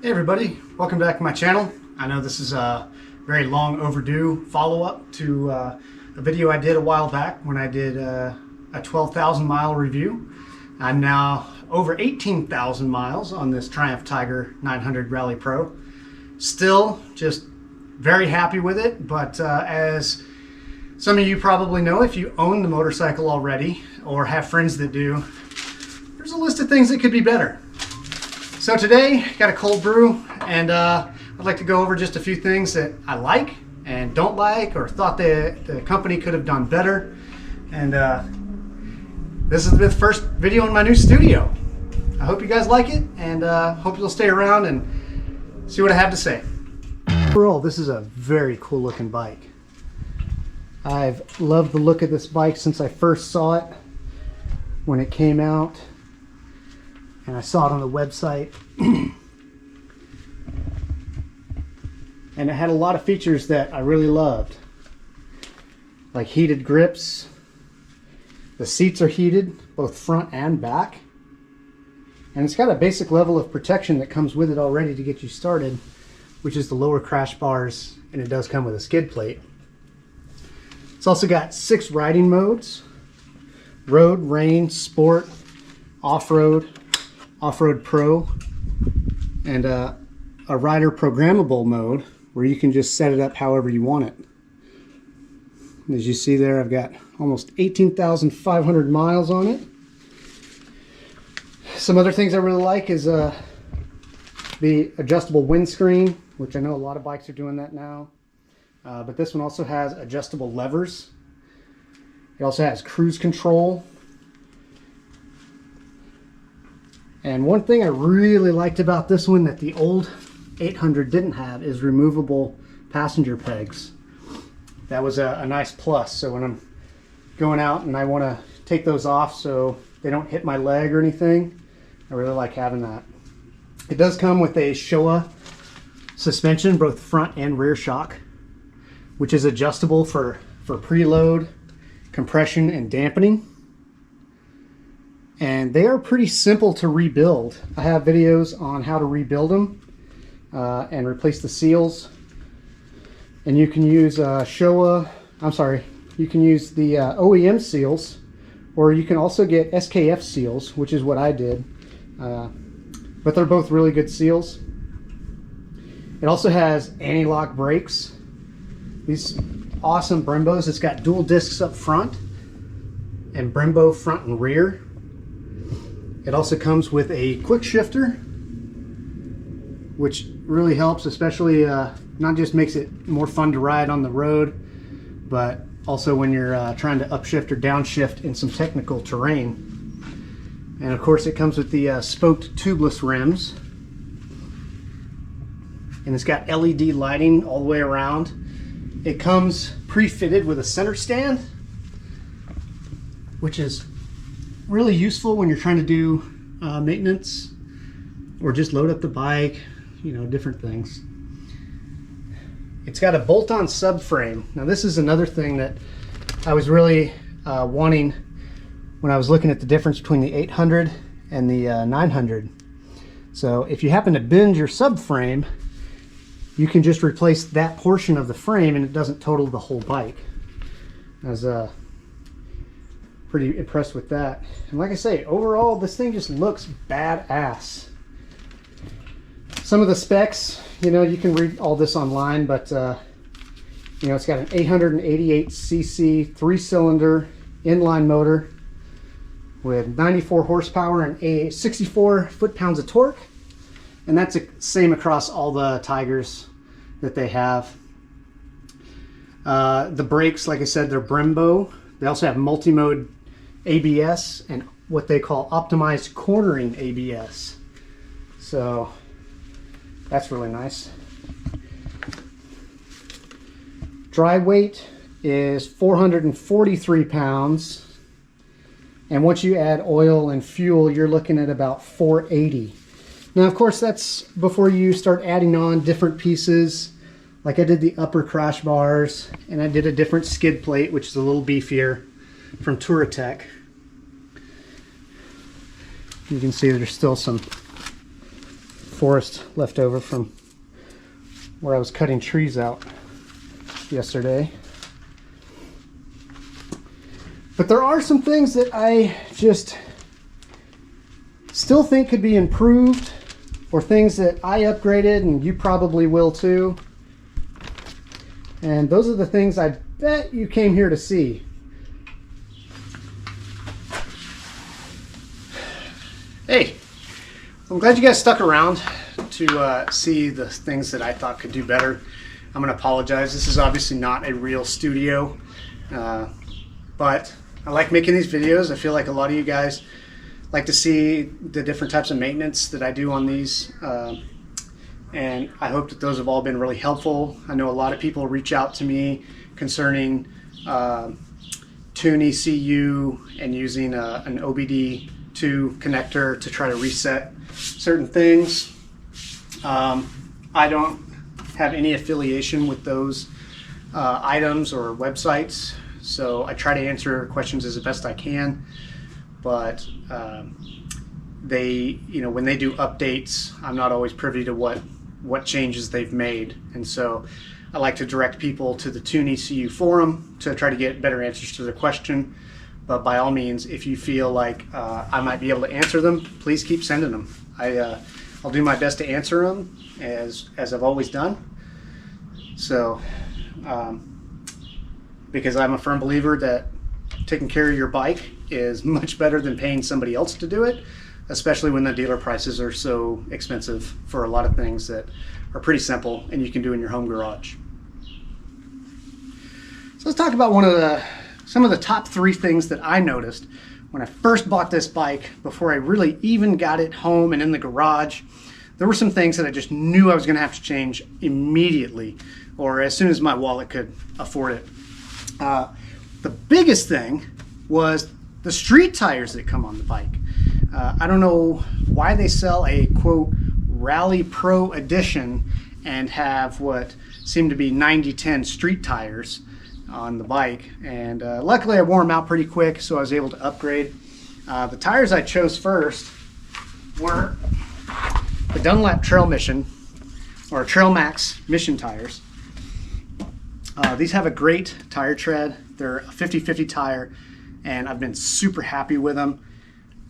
Hey everybody, welcome back to my channel. I know this is a very long overdue follow-up to a video I did a while back when I did a 12,000 mile review. I'm now over 18,000 miles on this Triumph Tiger 900 Rally Pro. Still just very happy with it, but as some of you probably know, if you own the motorcycle already or have friends that do, there's a list of things that could be better. So today, got a cold brew, and I'd like to go over just a few things that I like and don't like, or thought the company could have done better. And this is the first video in my new studio. I hope you guys like it, and hope you'll stay around and see what I have to say. Overall, this is a very cool looking bike. I've loved the look of this bike since I first saw it when it came out. And I saw it on the website. And it had a lot of features that I really loved. Like heated grips. The seats are heated, both front and back. And it's got a basic level of protection that comes with it already to get you started, which is the lower crash bars, and it does come with a skid plate. It's also got 6 riding modes: road, rain, sport, off-road, off-road pro, and a rider programmable mode where you can just set it up however you want it. As you see there, I've got almost 18,500 miles on it. Some other things I really like is the adjustable windscreen, which I know a lot of bikes are doing that now. But this one also has adjustable levers. It also has cruise control. And one thing I really liked about this one that the old 800 didn't have is removable passenger pegs. That was a nice plus. So when I'm going out and I want to take those off so they don't hit my leg or anything, I really like having that. It does come with a Showa suspension, both front and rear shock, which is adjustable for preload, compression, and dampening. And they are pretty simple to rebuild. I have videos on how to rebuild them and replace the seals. And you can use you can use the OEM seals, or you can also get SKF seals, which is what I did. But they're both really good seals. It also has anti-lock brakes. These awesome Brembos. It's got dual discs up front and Brembo front and rear. It also comes with a quick shifter, which really helps, especially not just makes it more fun to ride on the road, but also when you're trying to upshift or downshift in some technical terrain. And of course it comes with the spoked tubeless rims. And it's got LED lighting all the way around. It comes pre-fitted with a center stand, which is really useful when you're trying to do maintenance or just load up the bike, you know, different things. It's got a bolt-on subframe. Now this is another thing that I was really wanting when I was looking at the difference between the 800 and the 900. So if you happen to bend your subframe, you can just replace that portion of the frame and it doesn't total the whole bike. I was pretty impressed with that. And like I say, overall this thing just looks badass. Some of the specs, you know, you can read all this online, but you know, it's got an 888cc 3-cylinder inline motor with 94 horsepower and a 64 foot-pounds of torque, and that's the same across all the Tigers that they have. The brakes, like I said, they're Brembo. They also have multi-mode ABS and what they call optimized cornering ABS. So that's really nice. Dry weight is 443 pounds. And once you add oil and fuel, you're looking at about 480. Now, of course, that's before you start adding on different pieces. Like I did the upper crash bars, and I did a different skid plate, which is a little beefier, from Touratech. You can see there's still some forest left over from where I was cutting trees out yesterday. But there are some things that I just still think could be improved, or things that I upgraded and you probably will too. And those are the things I bet you came here to see. Hey, I'm glad you guys stuck around to see the things that I thought could do better. I'm going to apologize. This is obviously not a real studio, but I like making these videos. I feel like a lot of you guys like to see the different types of maintenance that I do on these, and I hope that those have all been really helpful. I know a lot of people reach out to me concerning tune ECU and using an OBD2 connector to try to reset certain things. I don't have any affiliation with those items or websites, so I try to answer questions as best I can. But they, when they do updates, I'm not always privy to what changes they've made, and so I like to direct people to the Tune ECU forum to try to get better answers to their question. But by all means, if you feel like I might be able to answer them, please keep sending them. I'll do my best to answer them as I've always done. So, because I'm a firm believer that taking care of your bike is much better than paying somebody else to do it, especially when the dealer prices are so expensive for a lot of things that are pretty simple and you can do in your home garage. So let's talk about some of the top 3 things that I noticed when I first bought this bike. Before I really even got it home and in the garage, there were some things that I just knew I was going to have to change immediately, or as soon as my wallet could afford it. The biggest thing was the street tires that come on the bike. I don't know why they sell a quote Rally Pro edition and have what seem to be 90-10 street tires on the bike, and luckily I wore them out pretty quick, so I was able to upgrade. The tires I chose first were the Dunlop Trail Mission, or Trail Max Mission tires. These have a great tire tread. They're a 50-50 tire, and I've been super happy with them.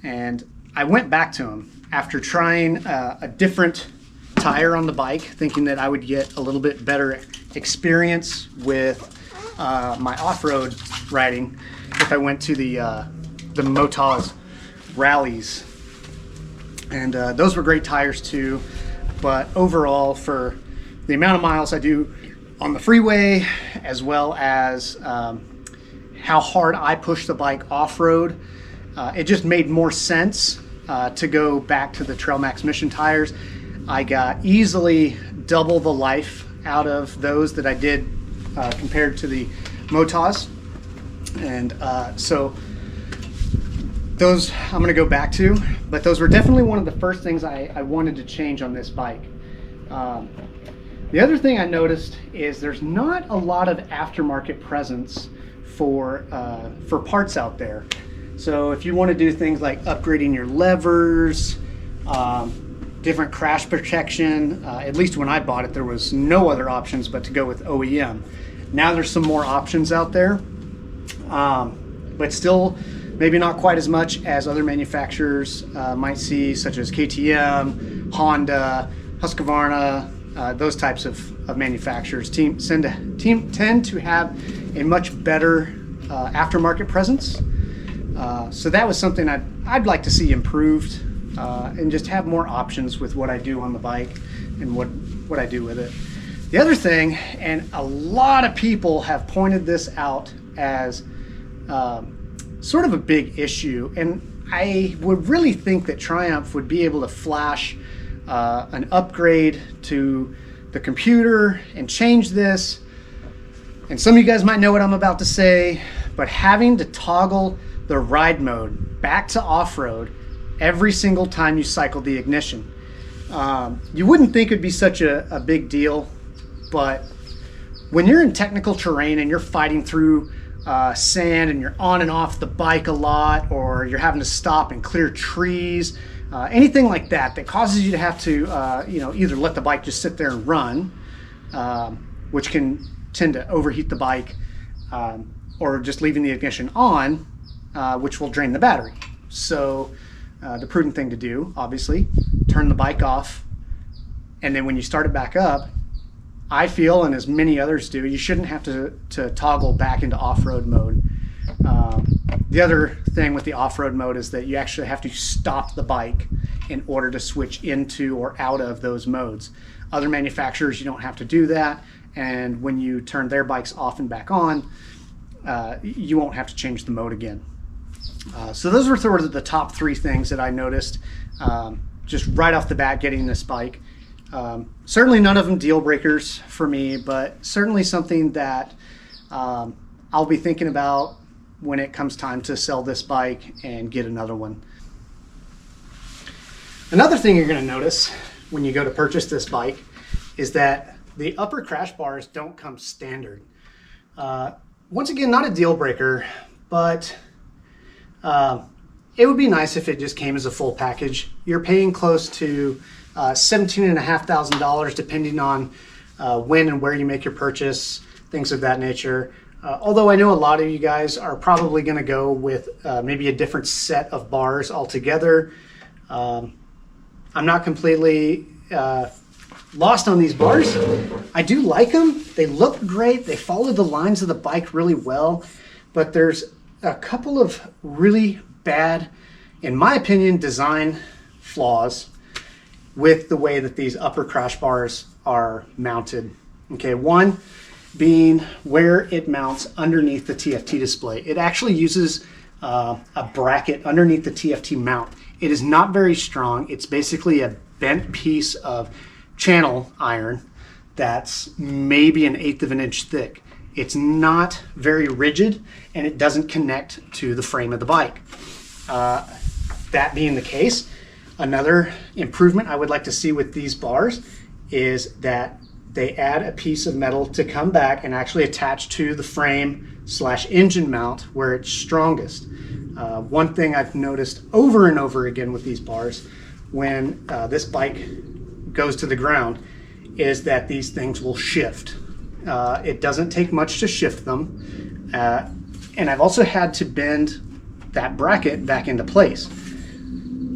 And I went back to them after trying a different tire on the bike, thinking that I would get a little bit better experience with my off-road riding if I went to the Motaz rallies. And those were great tires too, but overall, for the amount of miles I do on the freeway, as well as how hard I push the bike off-road, it just made more sense to go back to the Trail Max Mission tires. I got easily double the life out of those that I did compared to the Motaz, and so those I'm going to go back to, but those were definitely one of the first things I wanted to change on this bike. The other thing I noticed is there's not a lot of aftermarket presence for parts out there. So if you want to do things like upgrading your levers, different crash protection, at least when I bought it, there was no other options but to go with OEM. Now there's some more options out there, but still maybe not quite as much as other manufacturers might see, such as KTM, Honda, Husqvarna, those types of manufacturers tend to have a much better aftermarket presence. So that was something I'd like to see improved, and just have more options with what I do on the bike and what I do with it. The other thing, and a lot of people have pointed this out as sort of a big issue, and I would really think that Triumph would be able to flash an upgrade to the computer and change this. And some of you guys might know what I'm about to say, but having to toggle the ride mode back to off-road every single time you cycle the ignition. You wouldn't think it'd be such a big deal, but when you're in technical terrain and you're fighting through sand and you're on and off the bike a lot, or you're having to stop and clear trees anything like that that causes you to have to either let the bike just sit there and run, which can tend to overheat the bike, or just leaving the ignition on, which will drain the battery. So the prudent thing to do, obviously, turn the bike off, and then when you start it back up, I feel, and as many others do, you shouldn't have to toggle back into off-road mode. The other thing with the off-road mode is that you actually have to stop the bike in order to switch into or out of those modes. Other manufacturers, you don't have to do that, and when you turn their bikes off and back on, you won't have to change the mode again. So those were sort of the top three things that I noticed just right off the bat getting this bike. Certainly none of them deal breakers for me, but certainly something that I'll be thinking about when it comes time to sell this bike and get another one. Another thing you're going to notice when you go to purchase this bike is that the upper crash bars don't come standard. Once again, not a deal breaker, but it would be nice if it just came as a full package. You're paying close to $17,500 depending on when and where you make your purchase, things of that nature. Although I know a lot of you guys are probably going to go with maybe a different set of bars altogether. I'm not completely lost on these bars. I do like them. They look great. They follow the lines of the bike really well, but there's a couple of really bad, in my opinion, design flaws with the way that these upper crash bars are mounted. Okay, one being where it mounts underneath the TFT display. It actually uses a bracket underneath the TFT mount. It is not very strong. It's basically a bent piece of channel iron that's maybe 1/8 of an inch thick. It's not very rigid, and it doesn't connect to the frame of the bike. That being the case, another improvement I would like to see with these bars is that they add a piece of metal to come back and actually attach to the frame/engine mount where it's strongest. One thing I've noticed over and over again with these bars when this bike goes to the ground is that these things will shift. It doesn't take much to shift them. And I've also had to bend that bracket back into place.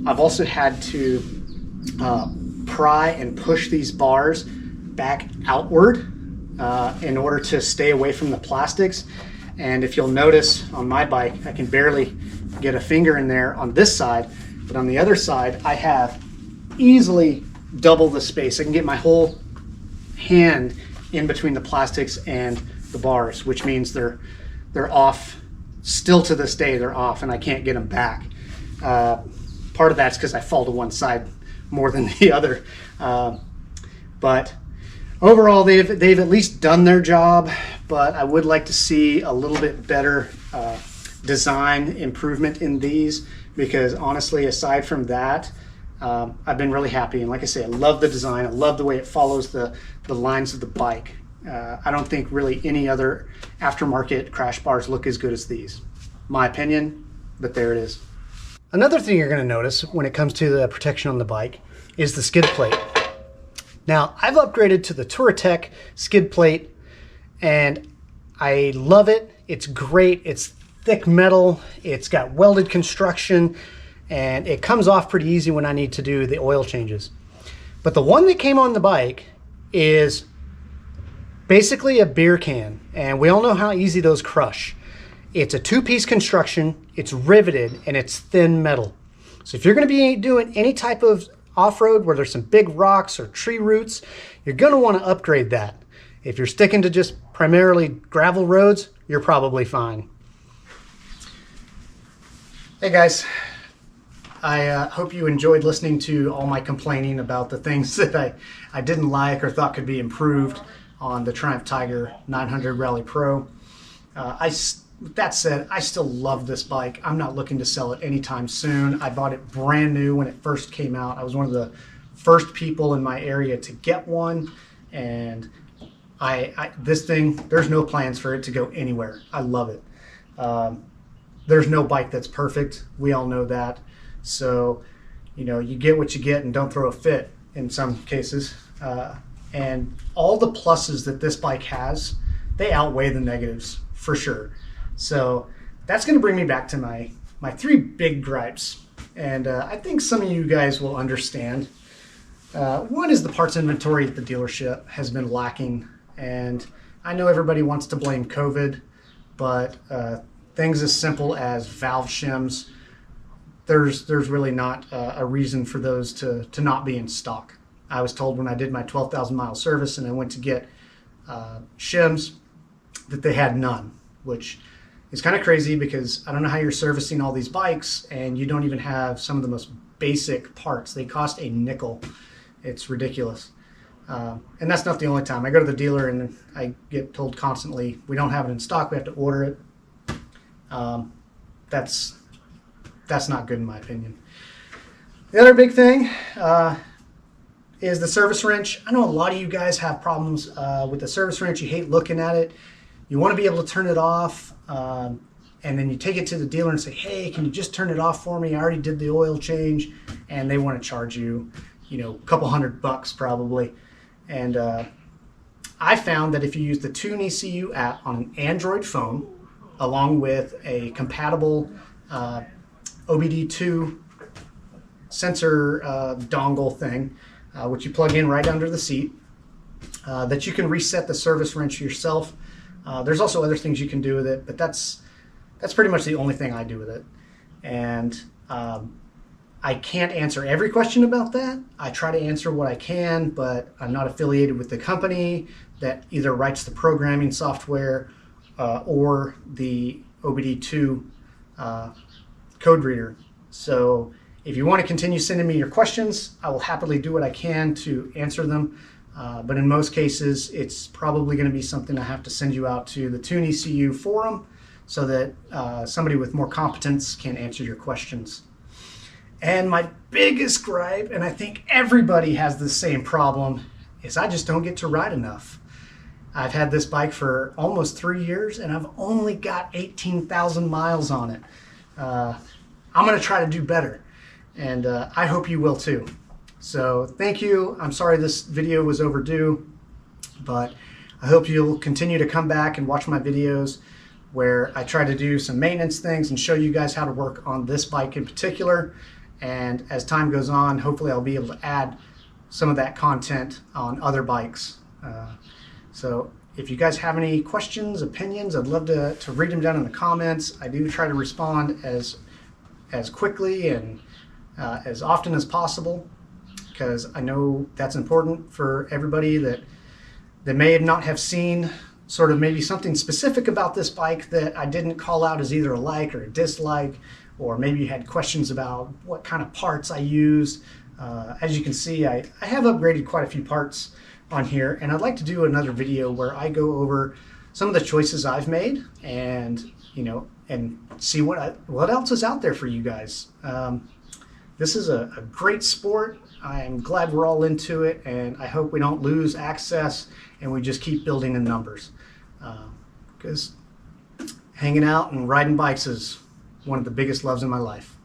I've also had to pry and push these bars back outward in order to stay away from the plastics. And if you'll notice on my bike, I can barely get a finger in there on this side, but on the other side, I have easily double the space. I can get my whole hand in between the plastics and the bars, which means they're off. Still to this day, they're off, and I can't get them back. Part of that's because I fall to one side more than the other. But overall, they've at least done their job, but I would like to see a little bit better design improvement in these, because honestly, aside from that, I've been really happy. And like I say, I love the design. I love the way it follows the lines of the bike. I don't think really any other aftermarket crash bars look as good as these. My opinion, but there it is. Another thing you're going to notice when it comes to the protection on the bike is the skid plate. Now, I've upgraded to the Touratech skid plate, and I love it. It's great. It's thick metal. It's got welded construction, and it comes off pretty easy when I need to do the oil changes. But the one that came on the bike is basically a beer can, and we all know how easy those crush. It's a two-piece construction, it's riveted, and it's thin metal. So if you're going to be doing any type of off-road where there's some big rocks or tree roots, you're going to want to upgrade that. If you're sticking to just primarily gravel roads, you're probably fine. Hey guys, I hope you enjoyed listening to all my complaining about the things that I didn't like or thought could be improved on the Triumph Tiger 900 Rally Pro. With that said, I still love this bike. I'm not looking to sell it anytime soon. I bought it brand new when it first came out. I was one of the first people in my area to get one, and this thing, there's no plans for it to go anywhere. I love it. There's no bike that's perfect. We all know that. So you get what you get and don't throw a fit in some cases. And all the pluses that this bike has, they outweigh the negatives for sure. So that's going to bring me back to my three big gripes. And I think some of you guys will understand. One is the parts inventory at the dealership has been lacking. And I know everybody wants to blame COVID, but things as simple as valve shims, there's really not a reason for those to not be in stock. I was told when I did my 12,000 mile service and I went to get shims that they had none, which is kind of crazy because I don't know how you're servicing all these bikes and you don't even have some of the most basic parts. They cost a nickel. It's ridiculous. And that's not the only time. I go to the dealer and I get told constantly, we don't have it in stock, we have to order it. That's not good in my opinion. The other big thing is the service wrench. I know a lot of you guys have problems with the service wrench. You hate looking at it. You want to be able to turn it off, and then you take it to the dealer and say, hey, can you just turn it off for me? I already did the oil change, and they want to charge you, a couple $100 probably. And I found that if you use the Tune ECU app on an Android phone, along with a compatible OBD2 sensor dongle thing, which you plug in right under the seat, that you can reset the service wrench yourself. There's also other things you can do with it, but that's pretty much the only thing I do with it. And I can't answer every question about that. I try to answer what I can, but I'm not affiliated with the company that either writes the programming software or the OBD2 code reader. So if you want to continue sending me your questions, I will happily do what I can to answer them. But in most cases, it's probably going to be something I have to send you out to the Tune ECU forum so that somebody with more competence can answer your questions. And my biggest gripe, and I think everybody has the same problem, is I just don't get to ride enough. I've had this bike for almost 3 years and I've only got 18,000 miles on it. I'm going to try to do better, and I hope you will too. So thank you. I'm sorry this video was overdue, but I hope you'll continue to come back and watch my videos where I try to do some maintenance things and show you guys how to work on this bike in particular. And as time goes on, hopefully I'll be able to add some of that content on other bikes. So if you guys have any questions, opinions, I'd love to read them down in the comments. I do try to respond as quickly and as often as possible, because I know that's important for everybody that may not have seen sort of maybe something specific about this bike that I didn't call out as either a like or a dislike, or maybe you had questions about what kind of parts I used. As you can see, I have upgraded quite a few parts on here, and I'd like to do another video where I go over some of the choices I've made and and see what else is out there for you guys. This is a great sport. I am glad we're all into it, and I hope we don't lose access and we just keep building in numbers, because hanging out and riding bikes is one of the biggest loves in my life.